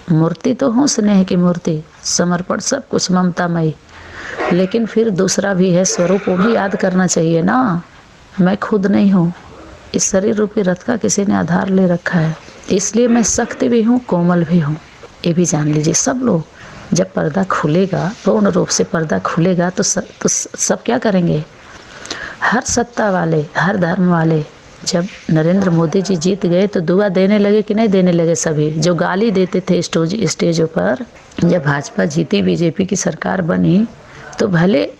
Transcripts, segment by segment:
मूर्ति तो हूँ स्नेह की मूर्ति, समर्पण सब कुछ ममतामयी, लेकिन फिर दूसरा भी है स्वरूप, वो भी याद करना चाहिए ना। मैं खुद नहीं हूँ, इस शरीर रूपी रथ का किसी ने आधार ले रखा है, इसलिए मैं शक्ति भी हूँ, कोमल भी हूँ। ये भी जान लीजिए सब लोग। जब पर्दा खुलेगा, पूर्ण रूप से पर्दा खुलेगा तो सब क्या करेंगे? हर सत्ता वाले, हर धर्म वाले, जब नरेंद्र मोदी जी जीत गए तो दुआ देने लगे कि नहीं देने लगे? सभी जो गाली देते थे स्टेजों पर, जब भाजपा जीती, बीजेपी की सरकार बनी, तो भले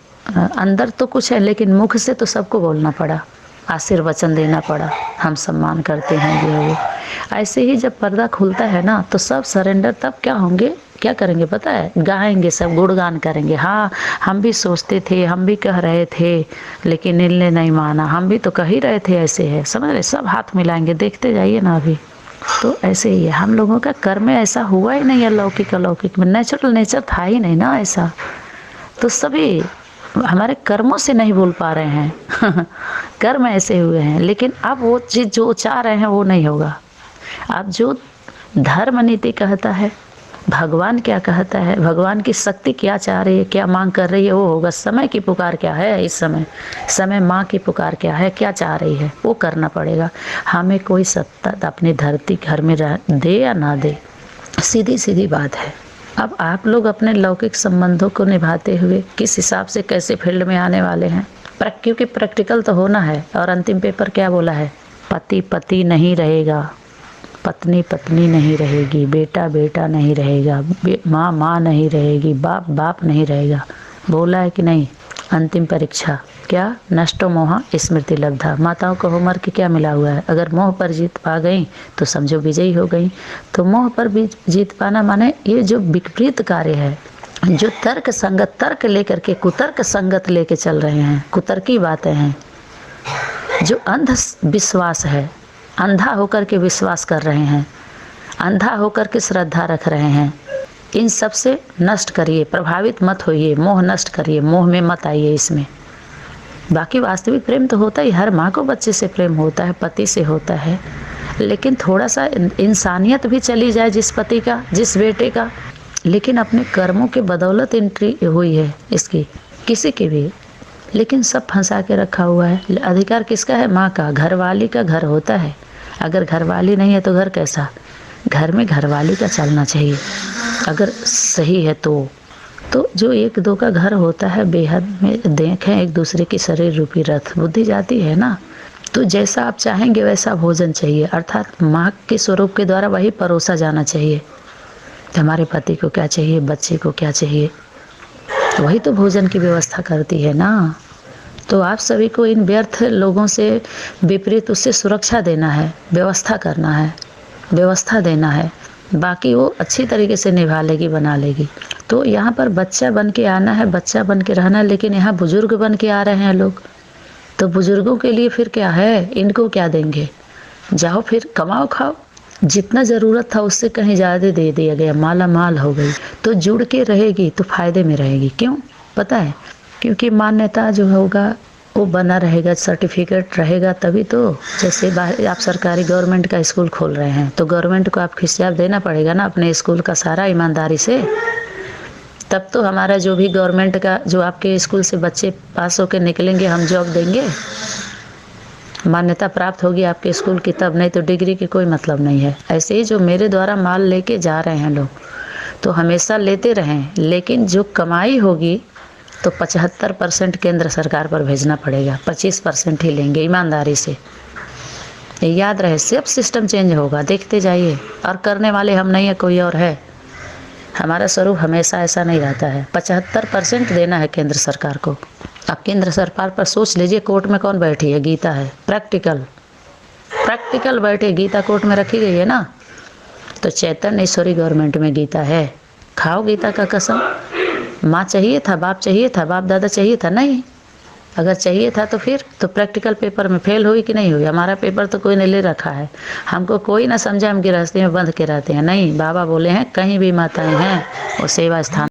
अंदर तो कुछ है, लेकिन मुख से तो सबको बोलना पड़ा, आशीर्वचन देना पड़ा, हम सम्मान करते हैं ये वो। ऐसे ही जब पर्दा खुलता है ना, तो सब सरेंडर तब क्या होंगे, क्या करेंगे पता है? गाएंगे, सब गुणगान करेंगे। हाँ, हम भी सोचते थे, हम भी कह रहे थे, लेकिन इनने नहीं माना, हम भी तो कह ही रहे थे ऐसे है, समझ रहे? सब हाथ मिलाएंगे, देखते जाइए ना अभी। तो ऐसे ही है, हम लोगों का कर्म में ऐसा हुआ ही नहीं, अलौकिक अलौकिक में नेचुरल नेचर था ही नहीं ना ऐसा। तो सभी हमारे कर्मों से नहीं बोल पा रहे हैं कर्म ऐसे हुए हैं, लेकिन अब वो चीज़ जो चाह रहे हैं वो नहीं होगा। अब जो धर्म नीति कहता है, भगवान क्या कहता है, भगवान की शक्ति क्या चाह रही है, क्या मांग कर रही है, वो होगा। समय की पुकार क्या है इस समय माँ की पुकार क्या है, क्या चाह रही है, वो करना पड़ेगा। हमें कोई सत्ता अपनी धरती घर में दे या ना दे, सीधी सीधी बात है। अब आप लोग अपने लौकिक संबंधों को निभाते हुए किस हिसाब से कैसे फील्ड में आने वाले हैं, क्योंकि प्रैक्टिकल तो होना है। और अंतिम पेपर क्या बोला है? पति पति नहीं रहेगा, पत्नी पत्नी नहीं रहेगी, बेटा बेटा नहीं रहेगा, माँ माँ नहीं रहेगी, बाप बाप नहीं रहेगा। बोला है कि नहीं? अंतिम परीक्षा क्या? नष्टो मोह स्मृति लब्धा। माताओं को होमवर्क की क्या मिला हुआ है? अगर मोह पर जीत पा गई तो समझो विजयी हो गई। तो मोह पर भी जीत पाना माने ये जो विपरीत कार्य है, जो तर्क संगत, तर्क लेकर के कुतर्क संगत लेके चल रहे हैं, कुतर्की बातें हैं, जो अंध विश्वास है, अंधा होकर के विश्वास कर रहे हैं, अंधा होकर के श्रद्धा रख रहे हैं, इन सब से नष्ट करिए, प्रभावित मत होइए, मोह नष्ट करिए, मोह में मत आइए इसमें। बाकी वास्तविक प्रेम तो होता ही, हर माँ को बच्चे से प्रेम होता है, पति से होता है, लेकिन थोड़ा सा इंसानियत भी चली जाए जिस पति का, जिस बेटे का। लेकिन अपने कर्मों के बदौलत एंट्री हुई है इसकी, किसी की भी, लेकिन सब फंसा के रखा हुआ है। अधिकार किसका है? माँ का, घरवाली का घर होता है। अगर घरवाली नहीं है तो घर कैसा? घर में घरवाली का चलना चाहिए अगर सही है तो जो एक दो का घर होता है, बेहद में देखें एक दूसरे की शरीर रूपी रथ, बुद्धि जाती है ना। तो जैसा आप चाहेंगे वैसा भोजन चाहिए, अर्थात माँ के स्वरूप के द्वारा वही परोसा जाना चाहिए। हमारे पति को क्या चाहिए, बच्चे को क्या चाहिए, वही तो भोजन की व्यवस्था करती है ना। तो आप सभी को इन व्यर्थ लोगों से विपरीत उससे सुरक्षा देना है, व्यवस्था करना है, व्यवस्था देना है। बाकी वो अच्छी तरीके से निभा लेगी, बना लेगी। तो यहाँ पर बच्चा बन के आना है, बच्चा बन के रहना है, लेकिन यहाँ बुजुर्ग बन के आ रहे हैं लोग। तो बुजुर्गों के लिए फिर क्या है? इनको क्या देंगे? जाओ फिर कमाओ खाओ, जितना ज़रूरत था उससे कहीं ज़्यादा दे दिया गया, माला माल हो गई। तो जुड़ के रहेगी तो फ़ायदे में रहेगी। क्यों पता है? क्योंकि मान्यता जो होगा वो बना रहेगा, सर्टिफिकेट रहेगा तभी तो। जैसे बाहर आप सरकारी गवर्नमेंट का स्कूल खोल रहे हैं तो गवर्नमेंट को आप हिसाब देना पड़ेगा ना अपने स्कूल का सारा, ईमानदारी से। तब तो हमारा जो भी गवर्नमेंट का, जो आपके स्कूल से बच्चे पास होकर निकलेंगे, हम जॉब देंगे, मान्यता प्राप्त होगी आपके स्कूल की तब, नहीं तो डिग्री की कोई मतलब नहीं है। ऐसे ही जो मेरे द्वारा माल लेके जा रहे हैं लोग, तो हमेशा लेते रहें, लेकिन जो कमाई होगी तो 75% केंद्र सरकार पर भेजना पड़ेगा, 25% ही लेंगे ईमानदारी से। याद रहे, सब सिस्टम चेंज होगा, देखते जाइए। और करने वाले हम नहीं है, कोई और है। हमारा स्वरूप हमेशा ऐसा नहीं रहता है। 75% देना है केंद्र सरकार को। अब केंद्र सरकार पर सोच लीजिए, कोर्ट में कौन बैठी है? गीता है। प्रैक्टिकल बैठे, गीता कोर्ट में रखी गई है ना। तो चैतन्य ईश्वरी गवर्नमेंट में गीता है। खाओ गीता का कसम। माँ चाहिए था, बाप चाहिए था, बाप दादा चाहिए था? नहीं। अगर चाहिए था तो फिर तो प्रैक्टिकल पेपर में फेल हुई कि नहीं हुई? हमारा पेपर तो कोई ने ले रखा है, हमको कोई ना समझा हम गृहस्थी में बंध के रहते हैं। नहीं, बाबा बोले हैं कहीं भी माताएं हैं वो सेवा स्थान